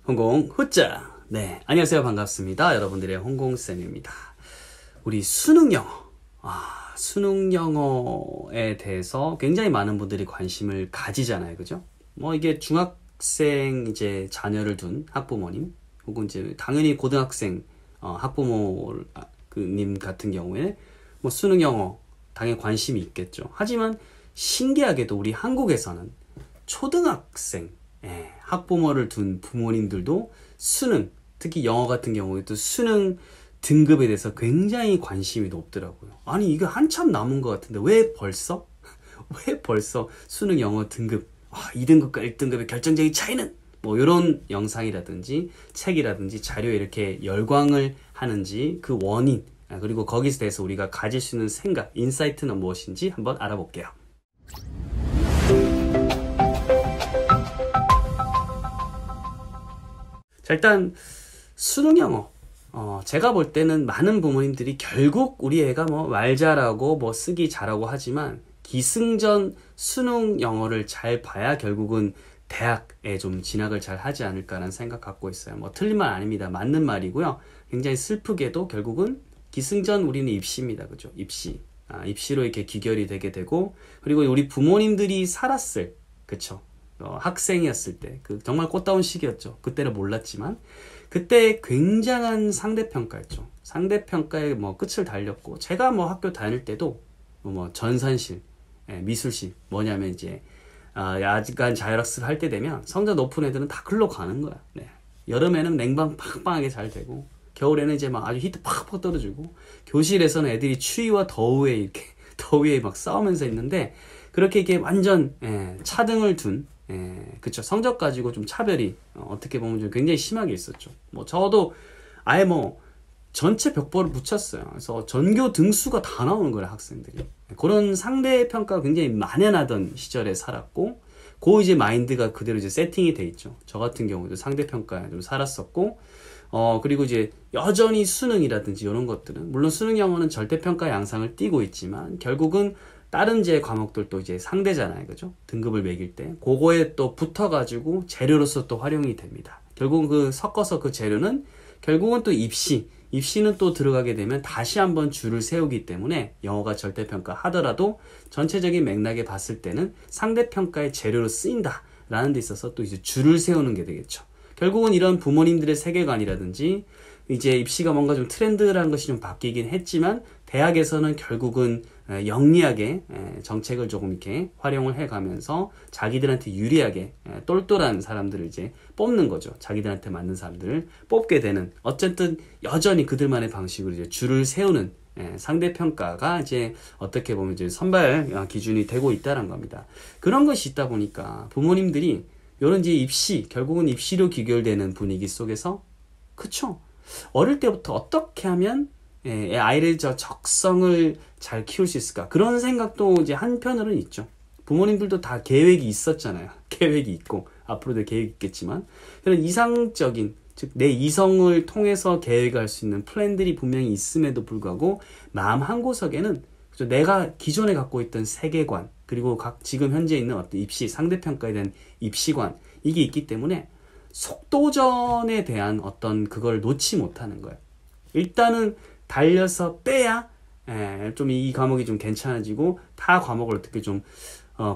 홍공 후짜. 네, 안녕하세요. 반갑습니다. 여러분들의 홍공쌤입니다. 우리 수능 영어. 수능 영어에 대해서 굉장히 많은 분들이 관심을 가지잖아요. 그죠? 뭐 이게 중학생 이제 자녀를 둔 학부모님, 혹은 이제 당연히 고등학생 학부모님 같은 경우에 뭐 수능 영어 당연히 관심이 있겠죠. 하지만 신기하게도 우리 한국에서는 초등학생 학부모를 둔 부모님들도 수능, 특히 영어 같은 경우에도 수능 등급에 대해서 굉장히 관심이 높더라고요. 아니 이거 한참 남은 것 같은데 왜 벌써? 왜 벌써 수능 영어 등급 2등급과 1등급의 결정적인 차이는? 뭐 이런 영상이라든지 책이라든지 자료에 이렇게 열광을 하는지 그 원인, 그리고 거기서 대해서 우리가 가질 수 있는 생각, 인사이트는 무엇인지 한번 알아볼게요. 자, 일단 수능 영어 제가 볼 때는 많은 부모님들이 결국 우리 애가 뭐 말 잘하고 뭐 쓰기 잘하고 하지만 기승전 수능 영어를 잘 봐야 결국은 대학에 좀 진학을 잘 하지 않을까라는 생각 갖고 있어요. 뭐 틀린 말 아닙니다. 맞는 말이고요. 굉장히 슬프게도 결국은 기승전 우리는 입시입니다. 그죠? 입시로 이렇게 귀결이 되게 되고, 그리고 우리 부모님들이 살았을, 그쵸? 학생이었을 때, 정말 꽃다운 시기였죠. 그때는 몰랐지만, 그때 굉장한 상대평가였죠. 상대평가에 뭐 끝을 달렸고, 제가 뭐 학교 다닐 때도, 뭐 전산실, 미술실, 뭐냐면 이제, 야간 자율학습 할 때 되면 성적 높은 애들은 다 글로 가는 거야. 네. 여름에는 냉방 팡팡하게 잘 되고, 겨울에는 이제 막 아주 히트 팍팍 떨어지고, 교실에서는 애들이 추위와 더위에 막 싸우면서 있는데, 그렇게 이게 완전, 차등을 둔, 그쵸. 성적 가지고 좀 차별이, 어떻게 보면 좀 굉장히 심하게 있었죠. 뭐, 저도 아예 뭐, 전체 벽보를 붙였어요. 그래서 전교 등수가 다 나오는 거예요, 학생들이. 그런 상대평가가 굉장히 만연하던 시절에 살았고, 그 이제 마인드가 그대로 이제 세팅이 돼 있죠. 저 같은 경우도 상대평가에 좀 살았었고, 그리고 이제 여전히 수능이라든지 이런 것들은, 물론 수능 영어는 절대평가 양상을 띠고 있지만, 결국은 다른 제 과목들도 이제 상대잖아요. 그죠? 등급을 매길 때. 그거에 또 붙어가지고 재료로서 또 활용이 됩니다. 결국은 섞어서 그 재료는 결국은 또 입시는 또 들어가게 되면 다시 한번 줄을 세우기 때문에 영어가 절대평가 하더라도 전체적인 맥락에 봤을 때는 상대평가의 재료로 쓰인다 라는 데 있어서 또 이제 줄을 세우는 게 되겠죠. 결국은 이런 부모님들의 세계관이라든지 이제 입시가 뭔가 좀 트렌드라는 것이 좀 바뀌긴 했지만 대학에서는 결국은 영리하게 정책을 조금 이렇게 활용을 해가면서 자기들한테 유리하게 똘똘한 사람들을 이제 뽑는 거죠. 자기들한테 맞는 사람들을 뽑게 되는, 어쨌든 여전히 그들만의 방식으로 이제 줄을 세우는 상대평가가 이제 어떻게 보면 이제 선발 기준이 되고 있다는 겁니다. 그런 것이 있다 보니까 부모님들이 이런 이제 결국은 입시로 귀결되는 분위기 속에서, 그쵸? 어릴 때부터 어떻게 하면 아이를 적성을 잘 키울 수 있을까? 그런 생각도 이제 한편으로는 있죠. 부모님들도 다 계획이 있었잖아요. 계획이 있고, 앞으로도 계획이 있겠지만, 그런 이상적인, 즉, 내 이성을 통해서 계획할 수 있는 플랜들이 분명히 있음에도 불구하고, 마음 한구석에는 내가 기존에 갖고 있던 세계관, 그리고 지금 현재 있는 어떤 상대평가에 대한 입시관, 이게 있기 때문에, 속도전에 대한 어떤 그걸 놓지 못하는 거예요. 일단은 달려서 빼야 좀 이 과목이 좀 괜찮아지고 타 과목을 어떻게 좀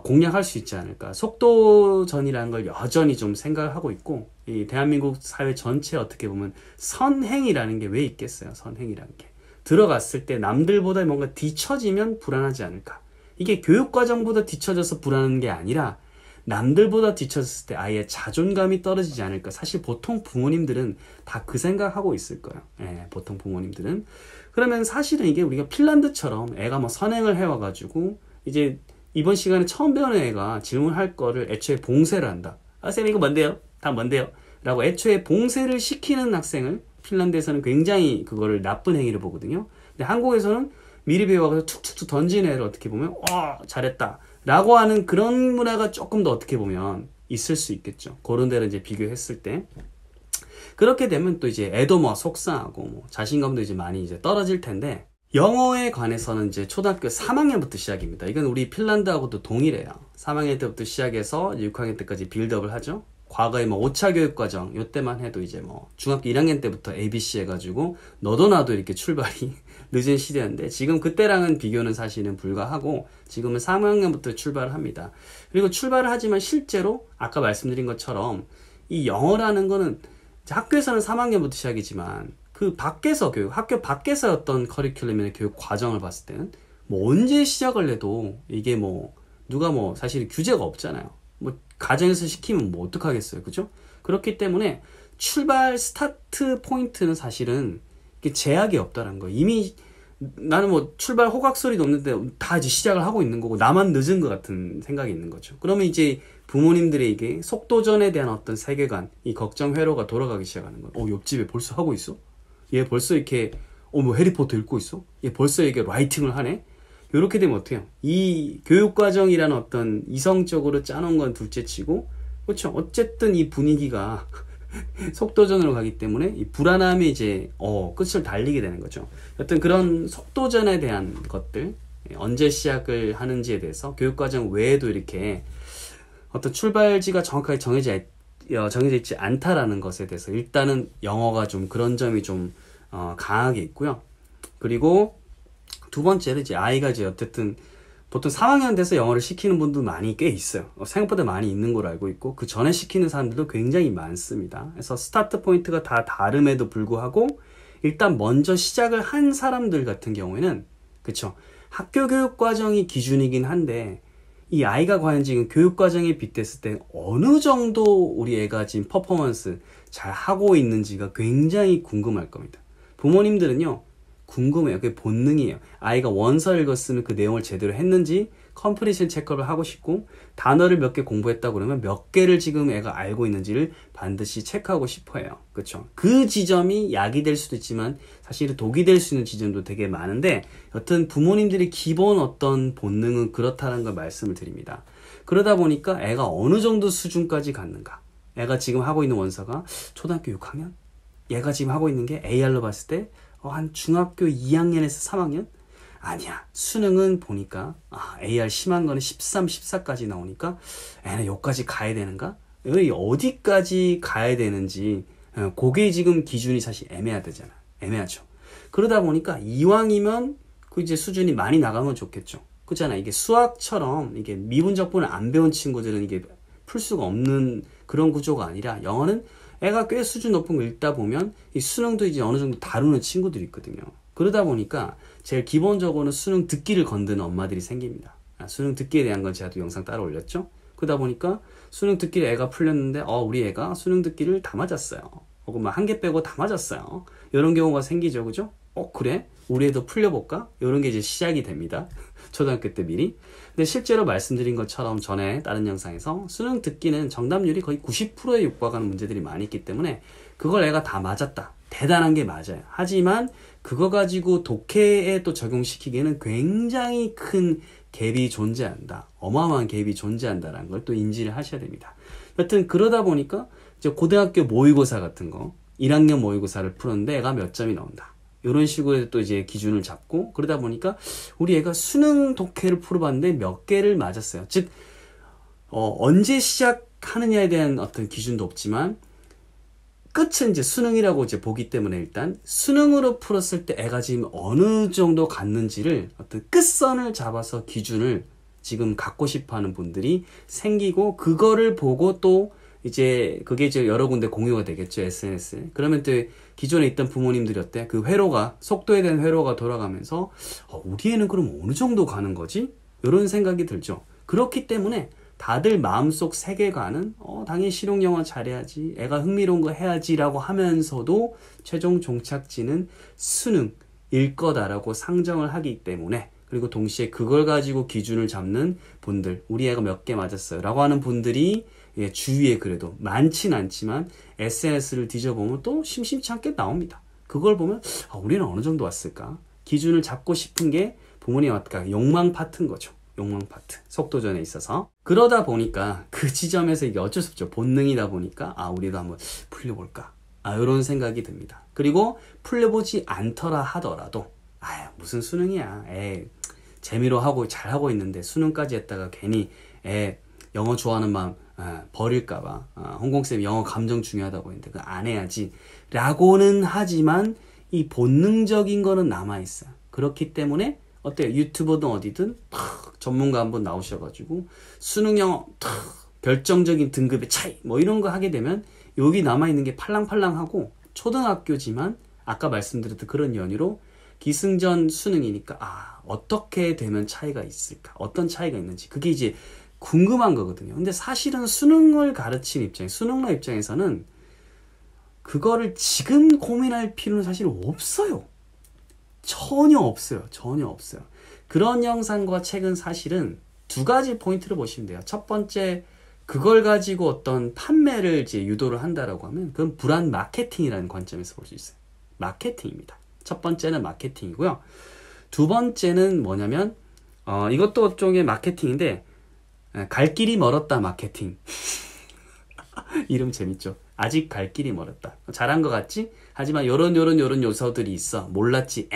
공략할 수 있지 않을까. 속도전이라는 걸 여전히 좀 생각을 하고 있고, 이 대한민국 사회 전체에 어떻게 보면 선행이라는 게 왜 있겠어요. 선행이라는 게 들어갔을 때 남들보다 뭔가 뒤처지면 불안하지 않을까. 이게 교육과정보다 뒤처져서 불안한 게 아니라 남들보다 뒤처졌을 때 아예 자존감이 떨어지지 않을까. 사실 보통 부모님들은 다 그 생각하고 있을 거예요. 보통 부모님들은. 그러면 사실은 이게 우리가 핀란드처럼 애가 뭐 선행을 해와가지고 이제 이번 시간에 처음 배우는 애가 질문할 거를 애초에 봉쇄를 한다. 쌤 이거 뭔데요? 다 뭔데요? 라고 애초에 봉쇄를 시키는 학생을 핀란드에서는 굉장히 그거를 나쁜 행위를 보거든요. 근데 한국에서는 미리 배워가서 툭툭툭 던지는 애를 어떻게 보면 잘했다 라고 하는 그런 문화가 조금 더 어떻게 보면 있을 수 있겠죠. 그런 데를 이제 비교했을 때. 그렇게 되면 또 이제 애도 뭐 속상하고 뭐 자신감도 이제 많이 이제 떨어질 텐데, 영어에 관해서는 이제 초등학교 3학년부터 시작입니다. 이건 우리 핀란드하고도 동일해요. 3학년 때부터 시작해서 6학년 때까지 빌드업을 하죠. 과거에 뭐 5차 교육과정 요때만 해도 이제 뭐 중학교 1학년 때부터 ABC 해가지고 너도 나도 이렇게 출발이 늦은 시대였는데 지금 그때랑은 비교는 사실은 불가하고 지금은 3학년부터 출발을 합니다. 그리고 출발을 하지만 실제로 아까 말씀드린 것처럼 이 영어라는 거는 학교에서는 3학년부터 시작이지만 그 밖에서 학교 밖에서 어떤 커리큘럼이나 교육 과정을 봤을 때는 뭐 언제 시작을 해도 이게 뭐 누가 뭐 사실 규제가 없잖아요. 뭐 가정에서 시키면 뭐 어떡하겠어요. 그죠? 그렇기 때문에 출발 스타트 포인트는 사실은 이게 제약이 없다는 거예요. 이미 나는 뭐 출발 호각 소리도 없는데 다 이제 시작을 하고 있는 거고 나만 늦은 것 같은 생각이 있는 거죠. 그러면 이제 부모님들에게 속도전에 대한 어떤 세계관, 이 걱정 회로가 돌아가기 시작하는 거예요. 옆집에 벌써 하고 있어? 얘 벌써 이렇게 뭐 해리포터 읽고 있어? 얘 벌써 이게 라이팅을 하네? 이렇게 되면 어떡해요? 이 교육과정이라는 어떤 이성적으로 짜놓은 건 둘째치고, 그렇죠? 어쨌든 이 분위기가 속도전으로 가기 때문에 이 불안함이 이제 끝을 달리게 되는 거죠. 어떤 그런 속도전에 대한 것들, 언제 시작을 하는지에 대해서 교육과정 외에도 이렇게 어떤 출발지가 정확하게 정해져 있지 않다라는 것에 대해서 일단은 영어가 좀 그런 점이 좀 강하게 있고요. 그리고 두 번째는 이제 아이가 이제 어쨌든 보통 3학년 돼서 영어를 시키는 분도 많이 꽤 있어요. 생각보다 많이 있는 걸로 알고 있고 그 전에 시키는 사람들도 굉장히 많습니다. 그래서 스타트 포인트가 다 다름에도 불구하고 일단 먼저 시작을 한 사람들 같은 경우에는 그쵸, 학교 교육 과정이 기준이긴 한데 이 아이가 과연 지금 교육 과정에 빗댔을 때 어느 정도 우리 애가 지금 퍼포먼스 잘 하고 있는지가 굉장히 궁금할 겁니다. 부모님들은요 궁금해요. 그게 본능이에요. 아이가 원서 읽었으면 그 내용을 제대로 했는지 컴플리션 체크를 하고 싶고 단어를 몇 개 공부했다고 그러면 몇 개를 지금 애가 알고 있는지를 반드시 체크하고 싶어해요. 그렇죠? 그 지점이 약이 될 수도 있지만 사실은 독이 될 수 있는 지점도 되게 많은데 여튼 부모님들의 기본 어떤 본능은 그렇다는 걸 말씀을 드립니다. 그러다 보니까 애가 어느 정도 수준까지 갔는가? 애가 지금 하고 있는 원서가 초등학교 6학년? 얘가 지금 하고 있는 게 AR로 봤을 때 한 중학교 2학년에서 3학년? 아니야. 수능은 보니까 AR 심한 거는 13, 14까지 나오니까 애는 여기까지 가야 되는가? 어디까지 가야 되는지 그게 지금 기준이 사실 애매하잖아. 애매하죠. 그러다 보니까 이왕이면 그 이제 수준이 많이 나가면 좋겠죠. 그렇잖아. 이게 수학처럼 이게 미분적분을 안 배운 친구들은 이게 풀 수가 없는 그런 구조가 아니라 영어는 애가 꽤 수준 높은 거 읽다 보면 이 수능도 이제 어느 정도 다루는 친구들이 있거든요. 그러다 보니까 제일 기본적으로는 수능 듣기를 건드는 엄마들이 생깁니다. 수능 듣기에 대한 건 제가 또 영상 따로 올렸죠. 그러다 보니까 수능 듣기를 애가 풀렸는데 우리 애가 수능 듣기를 다 맞았어요. 혹은 한 개 빼고 다 맞았어요. 이런 경우가 생기죠. 그죠? 그래? 우리 애도 풀려볼까? 이런 게 이제 시작이 됩니다. 초등학교 때 미리. 근데 실제로 말씀드린 것처럼 전에 다른 영상에서 수능 듣기는 정답률이 거의 90%에 육박하는 문제들이 많이 있기 때문에 그걸 애가 다 맞았다. 대단한 게 맞아요. 하지만 그거 가지고 독해에 또 적용시키기에는 굉장히 큰 갭이 존재한다. 어마어마한 갭이 존재한다라는 걸 또 인지를 하셔야 됩니다. 여튼 그러다 보니까 이제 고등학교 모의고사 같은 거 1학년 모의고사를 푸는데 애가 몇 점이 나온다. 이런 식으로 또 이제 기준을 잡고 그러다 보니까 우리 애가 수능 독해를 풀어봤는데 몇 개를 맞았어요. 즉 언제 시작하느냐에 대한 어떤 기준도 없지만 끝은 이제 수능이라고 이제 보기 때문에 일단 수능으로 풀었을 때 애가 지금 어느 정도 갔는지를 어떤 끝선을 잡아서 기준을 지금 갖고 싶어하는 분들이 생기고 그거를 보고 또 이제 그게 이제 여러 군데 공유가 되겠죠. SNS에. 그러면 또 기존에 있던 부모님들이 어때? 그 회로가 속도에 대한 회로가 돌아가면서 우리 애는 그럼 어느 정도 가는 거지? 이런 생각이 들죠. 그렇기 때문에 다들 마음속 세계관은 당연히 실용영어 잘해야지, 애가 흥미로운 거 해야지라고 하면서도 최종 종착지는 수능일 거다라고 상정을 하기 때문에 그리고 동시에 그걸 가지고 기준을 잡는 분들, 우리 애가 몇 개 맞았어요 라고 하는 분들이 주위에 그래도 많진 않지만 SNS를 뒤져보면 또 심심치 않게 나옵니다. 그걸 보면 우리는 어느 정도 왔을까? 기준을 잡고 싶은 게 부모님 아까 욕망 파트인 거죠. 욕망 파트. 속도전에 있어서. 그러다 보니까 그 지점에서 이게 어쩔 수 없죠. 본능이다 보니까 우리도 한번 풀려볼까? 이런 생각이 듭니다. 그리고 풀려보지 않더라 하더라도 무슨 수능이야. 재미로 하고 잘하고 있는데 수능까지 했다가 괜히 영어 좋아하는 마음 버릴까봐. 홍콩쌤 영어 감정 중요하다고 했는데 그거 안 해야지 라고는 하지만 이 본능적인 거는 남아있어요. 그렇기 때문에 어때요? 유튜버든 어디든 전문가 한번 나오셔가지고 수능 영어 결정적인 등급의 차이 뭐 이런 거 하게 되면 여기 남아있는 게 팔랑팔랑하고 초등학교지만 아까 말씀드렸던 그런 연유로 기승전 수능이니까 어떻게 되면 차이가 있을까? 어떤 차이가 있는지 그게 이제 궁금한 거거든요. 근데 사실은 수능을 가르치는 수능러 입장에서는 그거를 지금 고민할 필요는 사실 없어요. 전혀 없어요. 전혀 없어요. 그런 영상과 책은 사실은 두 가지 포인트를 보시면 돼요. 첫 번째, 그걸 가지고 어떤 판매를 이제 유도를 한다라고 하면 그건 불안 마케팅이라는 관점에서 볼 수 있어요. 마케팅입니다. 첫 번째는 마케팅이고요. 두 번째는 뭐냐면 이것도 일종의 마케팅인데 갈 길이 멀었다 마케팅. 이름 재밌죠? 아직 갈 길이 멀었다. 잘한 것 같지? 하지만 요런 요소들이 있어. 몰랐지?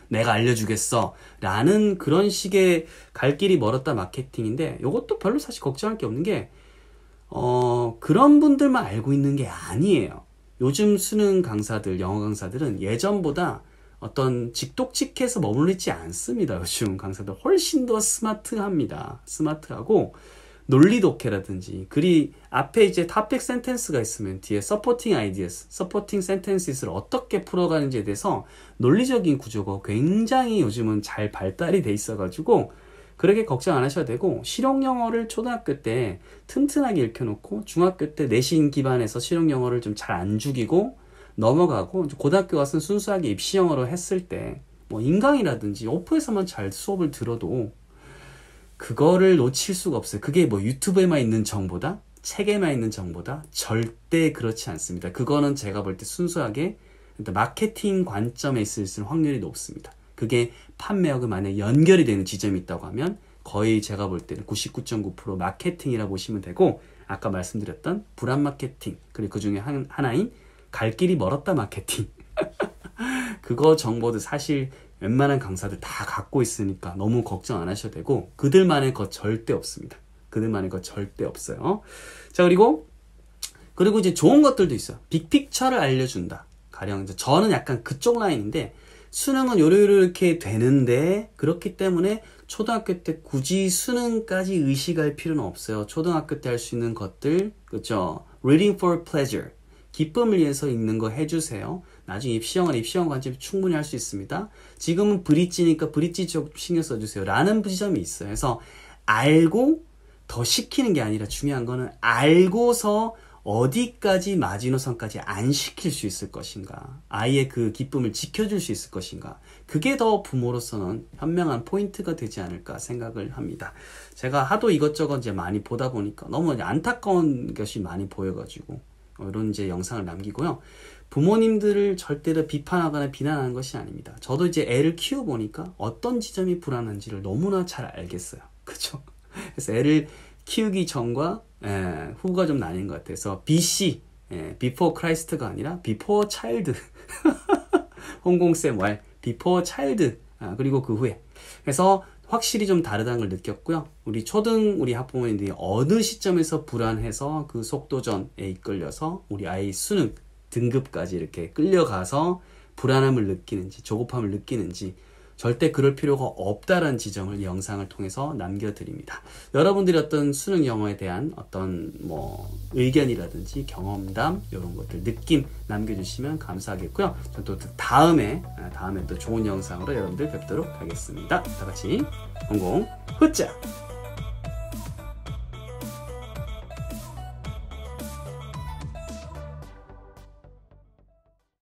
내가 알려주겠어. 라는 그런 식의 갈 길이 멀었다 마케팅인데 요것도 별로 사실 걱정할 게 없는 게 그런 분들만 알고 있는 게 아니에요. 요즘 수능 강사들, 영어 강사들은 예전보다 어떤 직독직해서 머물러 있지 않습니다. 요즘 강사들 훨씬 더 스마트합니다. 스마트하고 논리 독해라든지 글이 앞에 이제 topic sentence가 있으면 뒤에 supporting ideas, supporting sentences를 어떻게 풀어가는지에 대해서 논리적인 구조가 굉장히 요즘은 잘 발달이 돼 있어가지고 그렇게 걱정 안 하셔도 되고 실용 영어를 초등학교 때 튼튼하게 익혀놓고 중학교 때 내신 기반에서 실용 영어를 좀 잘 안 죽이고 넘어가고 고등학교 가서는 순수하게 입시 영어로 했을 때 뭐 인강이라든지 오프에서만 잘 수업을 들어도 그거를 놓칠 수가 없어요. 그게 뭐 유튜브에만 있는 정보다 책에만 있는 정보다 절대 그렇지 않습니다. 그거는 제가 볼 때 순수하게 마케팅 관점에 있을 확률이 높습니다. 그게 판매하고 만약에 연결이 되는 지점이 있다고 하면 거의 제가 볼 때는 99.9% 마케팅이라고 보시면 되고 아까 말씀드렸던 불안 마케팅 그리고 그 중에 하나인 갈 길이 멀었다 마케팅 그거 정보도 사실 웬만한 강사들 다 갖고 있으니까 너무 걱정 안 하셔도 되고 그들만의 것 절대 없습니다. 그들만의 것 절대 없어요. 자 그리고 이제 좋은 것들도 있어요. 빅픽처를 알려준다. 가령 이제 저는 약간 그쪽 라인인데 수능은 요렇게 되는데 그렇기 때문에 초등학교 때 굳이 수능까지 의식할 필요는 없어요. 초등학교 때 할 수 있는 것들 그렇죠. Reading for pleasure 기쁨을 위해서 읽는 거 해주세요. 나중에 입시영어는 입시영어 관점에서 충분히 할 수 있습니다. 지금은 브릿지니까 브릿지 쪽 신경 써주세요. 라는 지점이 있어요. 그래서 알고 더 시키는 게 아니라 중요한 거는 알고서 어디까지 마지노선까지 안 시킬 수 있을 것인가. 아이의 그 기쁨을 지켜줄 수 있을 것인가. 그게 더 부모로서는 현명한 포인트가 되지 않을까 생각을 합니다. 제가 하도 이것저것 이제 많이 보다 보니까 너무 안타까운 것이 많이 보여가지고 이런 이제 영상을 남기고요. 부모님들을 절대로 비판하거나 비난하는 것이 아닙니다. 저도 이제 애를 키워보니까 어떤 지점이 불안한지를 너무나 잘 알겠어요. 그렇죠? 그래서 애를 키우기 전과 후가 좀 나뉜 것 같아서 BC, Before Christ가 아니라 Before Child 홍콩쌤 말 Before Child 그리고 그 후에 그래서 확실히 좀 다르다는 걸 느꼈고요. 우리 우리 학부모님들이 어느 시점에서 불안해서 그 속도전에 이끌려서 우리 아이 수능 등급까지 이렇게 끌려가서 불안함을 느끼는지 조급함을 느끼는지 절대 그럴 필요가 없다라는 지점을 이 영상을 통해서 남겨드립니다. 여러분들이 어떤 수능 영어에 대한 어떤 의견이라든지 경험담 이런 것들 느낌 남겨주시면 감사하겠고요. 전 또 다음에 또 좋은 영상으로 여러분들 뵙도록 하겠습니다. 다 같이 홍콩 후짜